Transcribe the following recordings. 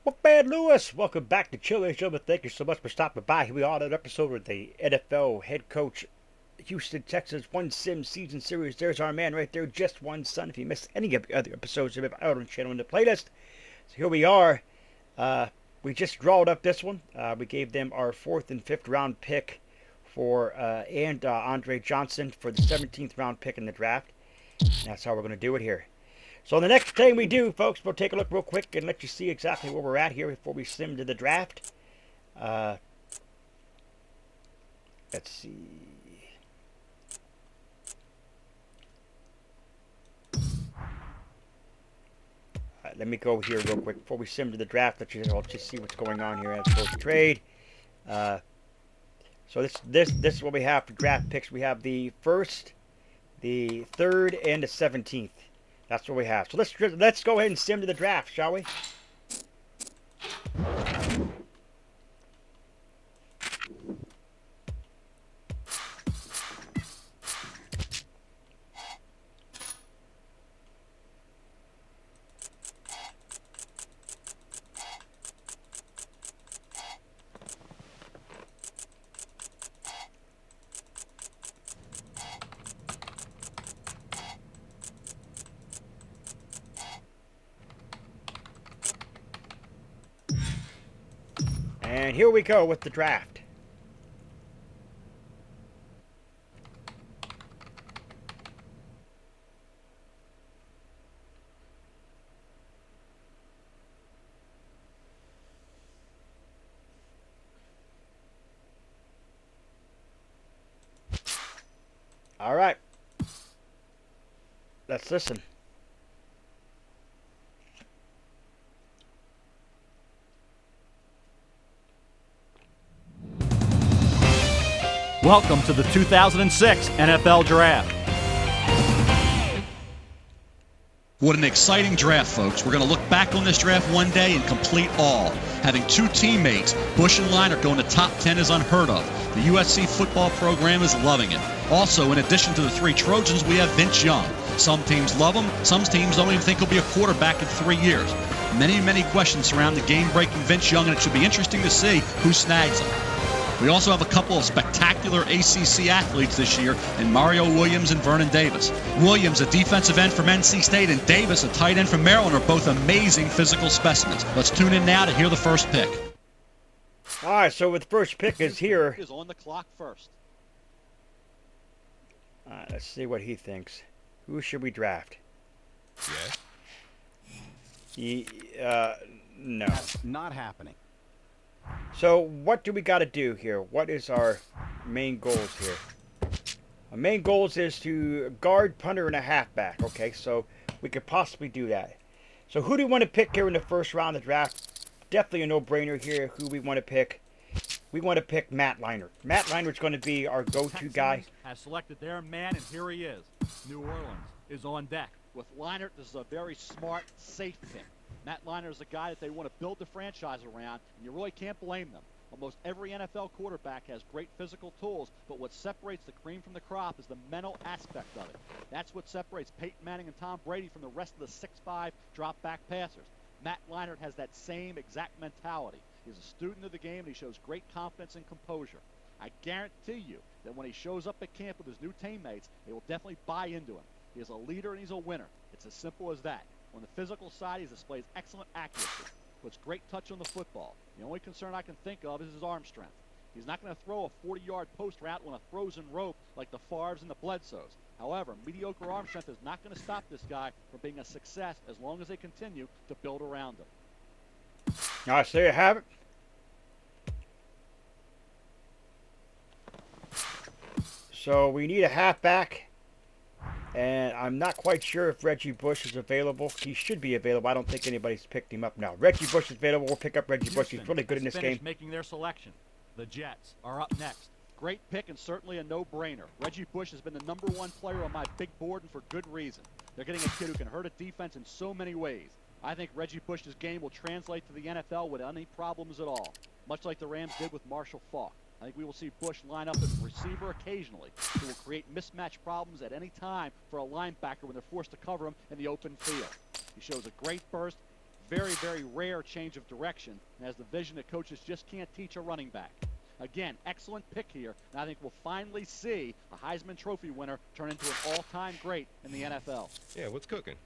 Bookman Lewis, welcome back to Chill, ladies and gentlemen. Thank you so much for stopping by. Here we are on another episode of the NFL head coach, Houston Texans One Sim Season Series. There's our man right there, Just One Son. If you missed any of the other episodes, they're out on the channel in the playlist. So here we are. We just drawed up this one. We gave them our 4th and 5th round pick for Andre Johnson for the 17th round pick in the draft. And that's how we're going to do it here. So the next thing we do, folks, we'll take a look real quick and let you see exactly where we're at here before we sim to the draft. Let's see. Let me go here real quick before we sim to the draft. I'll just see what's going on here as opposed to trade. So this is what we have for draft picks. We have the 1st, the 3rd, and the 17th. That's what we have. So let's go ahead and sim to the draft, shall we? And here we go with the draft. All right. Let's listen. Welcome to the 2006 NFL Draft. What an exciting draft, folks. We're going to look back on this draft one day in complete awe. Having two teammates, Bush and Leinart, going to top 10 is unheard of. The USC football program is loving it. Also, in addition to the three Trojans, we have Vince Young. Some teams love him. Some teams don't even think he'll be a quarterback in 3 years. Many questions surround the game-breaking Vince Young, and it should be interesting to see who snags him. We also have a couple of spectacular ACC athletes this year in Mario Williams and Vernon Davis. Williams, a defensive end from NC State, and Davis, a tight end from Maryland, are both amazing physical specimens. Let's tune in now to hear the first pick. All right, so the first pick is here. Is on the clock first. All right, let's see what he thinks. Who should we draft? No. That's not happening. So what do we got to do here? What is our main goals here? Our main goals is to guard, punter, and a halfback. Okay, so we could possibly do that. So who do we want to pick here in the first round of the draft? Definitely a no-brainer here. Who we want to pick? We want to pick Matt Leinart. Matt Leinart's going to be our go-to guy. Has selected their man, and here he is. New Orleans is on deck. With Leinart, this is a very smart, safe pick. Matt Leinart is a guy that they want to build the franchise around, and you really can't blame them. Almost every NFL quarterback has great physical tools, but what separates the cream from the crop is the mental aspect of it. That's what separates Peyton Manning and Tom Brady from the rest of the 6'5" drop-back passers. Matt Leinart has that same exact mentality. He's a student of the game, and he shows great confidence and composure. I guarantee you that when he shows up at camp with his new teammates, they will definitely buy into him. He is a leader, and he's a winner. It's as simple as that. On the physical side, he displays excellent accuracy, puts great touch on the football. The only concern I can think of is his arm strength. He's not going to throw a 40-yard post route on a frozen rope like the Favres and the Bledsoes. However, mediocre arm strength is not going to stop this guy from being a success as long as they continue to build around him. All right, so there you have it. So we need a halfback. And I'm not quite sure if Reggie Bush is available. He should be available. I don't think anybody's picked him up now. Reggie Bush is available. We'll pick up Reggie Bush. He's really good in this game. Making their selection. The Jets are up next. Great pick and certainly a no-brainer. Reggie Bush has been the #1 player on my big board, and for good reason. They're getting a kid who can hurt a defense in so many ways. I think Reggie Bush's game will translate to the NFL without any problems at all, much like the Rams did with Marshall Faulk. I think we will see Bush line up as a receiver occasionally, who will create mismatch problems at any time for a linebacker when they're forced to cover him in the open field. He shows a great burst, very, very rare change of direction and has the vision that coaches just can't teach a running back. Again, excellent pick here, and I think we'll finally see a Heisman Trophy winner turn into an all-time great in the NFL. Yeah, what's cooking?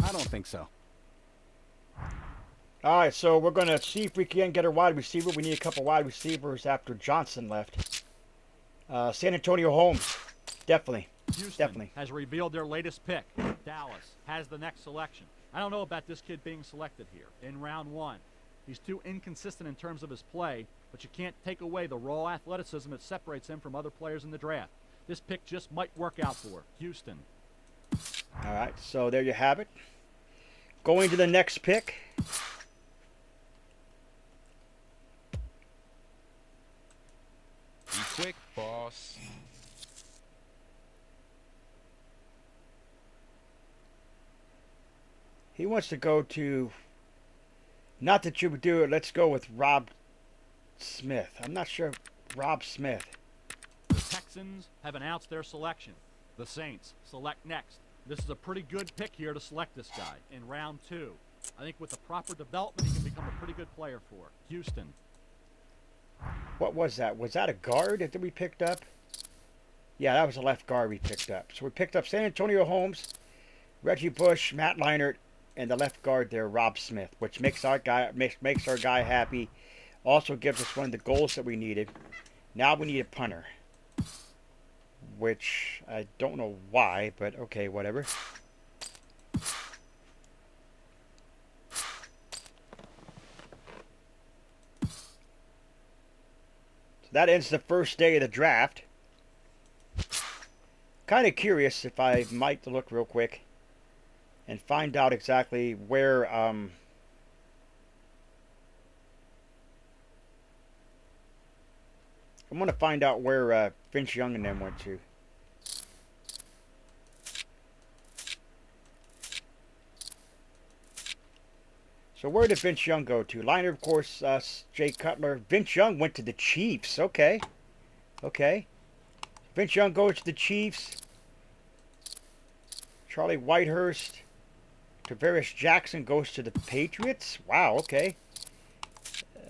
I don't think so. All right, so we're going to see if we can get a wide receiver. We need a couple wide receivers after Johnson left. San Antonio Holmes, definitely. Houston has revealed their latest pick. Dallas has the next selection. I don't know about this kid being selected here in round 1. He's too inconsistent in terms of his play, but you can't take away the raw athleticism that separates him from other players in the draft. This pick just might work out for Houston. All right, so there you have it. Going to the next pick. Be quick, boss. He wants to go to, not that you would do it, let's go with Rob Smith. I'm not sure. Rob Smith. The Texans have announced their selection. The Saints select next. This is a pretty good pick here to select this guy in round 2. I think with the proper development, he can become a pretty good player for Houston. What was that? Was that a guard that we picked up? Yeah, that was a left guard we picked up. So we picked up San Antonio Holmes, Reggie Bush, Matt Leinart, and the left guard there, Rob Smith, which makes our guy happy. Also gives us one of the goals that we needed. Now we need a punter, which I don't know why, but okay, whatever. So that ends the first day of the draft. Kind of curious if I might look real quick and find out exactly where I'm going to find out where Vince Young and them went to. So where did Vince Young go to? Liner, of course, Jay Cutler. Vince Young went to the Chiefs. Okay. Okay. Vince Young goes to the Chiefs. Charlie Whitehurst. Tavares Jackson goes to the Patriots. Wow, okay.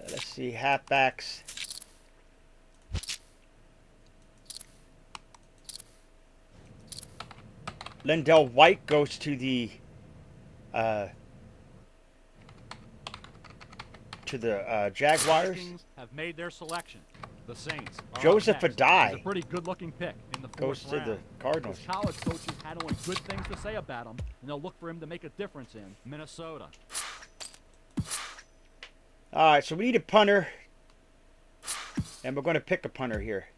Let's see, halfbacks. Lindell White goes to the Jaguars. Vikings have made their selection. The Saints are Joseph up next. Adai He's a pretty good-looking pick in the 4th goes to round. the Cardinals. His college coaches had only good things to say about him, and they'll look for him to make a difference in Minnesota. All right, so we need a punter, and we're going to pick a punter here.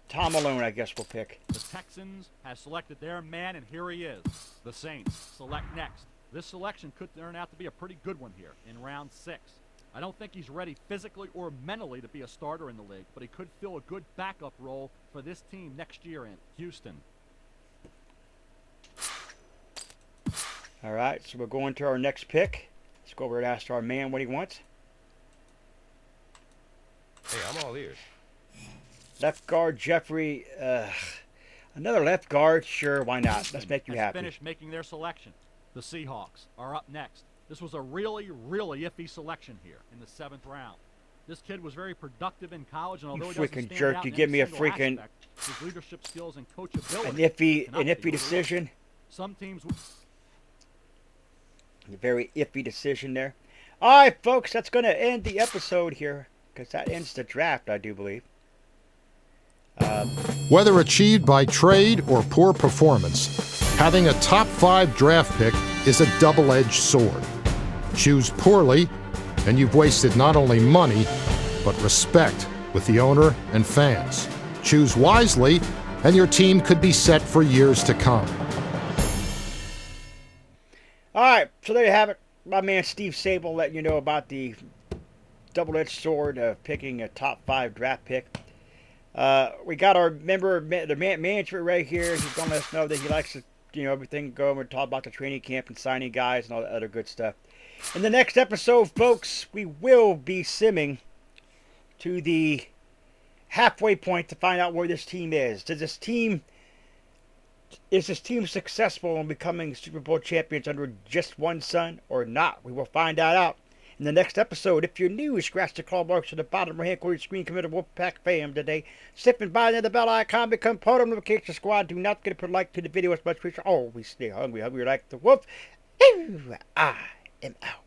Tom Malone, I guess we'll pick. The Texans have selected their man, and here he is. The Saints select next. This selection could turn out to be a pretty good one here in round 6. I don't think he's ready physically or mentally to be a starter in the league, but he could fill a good backup role for this team next year in Houston. All right, so we're going to our next pick. Let's go over and ask our man what he wants. Hey, I'm all ears. Left guard, Jeffrey. Another left guard? Sure, why not? Let's make you has happy. Finished making their selection. The Seahawks are up next. This was a really, really iffy selection here in the 7th round. This kid was very productive in college, and although he doesn't freaking stand jerk, out you in give any me a single freaking- aspect, his leadership skills and coachability. An cannot be iffy overlooked. decision. Some teams. A very iffy decision there. All right, folks, that's going to end the episode here because that ends the draft, I do believe. Whether achieved by trade or poor performance, having a top 5 draft pick is a double-edged sword. Choose poorly, and you've wasted not only money, but respect with the owner and fans. Choose wisely, and your team could be set for years to come. All right, so there you have it. My man Steve Sable letting you know about the double-edged sword of picking a top 5 draft pick. We got our member, the management right here. He's going to let us know that he likes to, everything go. We're talking about the training camp and signing guys and all that other good stuff. In the next episode, folks, we will be simming to the halfway point to find out where this team is. Is this team successful in becoming Super Bowl champions under just one son or not? We will find that out in the next episode. If you're new, scratch the claw marks at the bottom right hand corner of your screen. Come to Wolfpack fam today. Sipping by the bell icon, become part of the notification squad. Do not forget to put a like to the video as much as always stay hungry like the wolf. I am out.